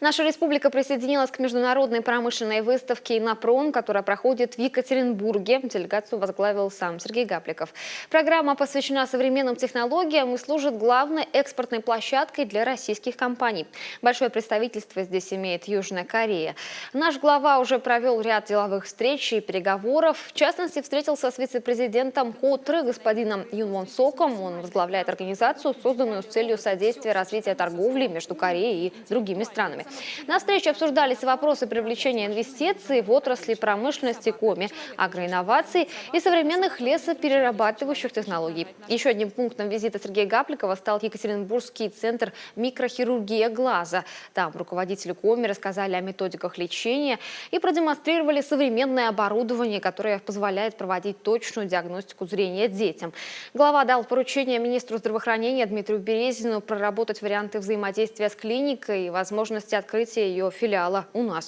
Наша республика присоединилась к международной промышленной выставке «Иннопром», которая проходит в Екатеринбурге. Делегацию возглавил сам Сергей Гапликов. Программа посвящена современным технологиям и служит главной экспортной площадкой для российских компаний. Большое представительство здесь имеет Южная Корея. Наш глава уже провел ряд деловых встреч и переговоров. В частности, встретился с вице-президентом КОТРы господином Юн Вон Соком. Он возглавляет организацию, созданную с целью содействия развития торговли между Кореей и другими странами. На встрече обсуждались вопросы привлечения инвестиций в отрасли промышленности, агроинноваций и современных лесоперерабатывающих технологий. Еще одним пунктом визита Сергея Гапликова стал Екатеринбургский центр микрохирургии глаза. Там руководители КОМИ рассказали о методиках лечения и продемонстрировали современное оборудование, которое позволяет проводить точную диагностику зрения детям. Глава дал поручение министру здравоохранения Дмитрию Березину проработать варианты взаимодействия с клиникой и возможности открытия ее филиала у нас.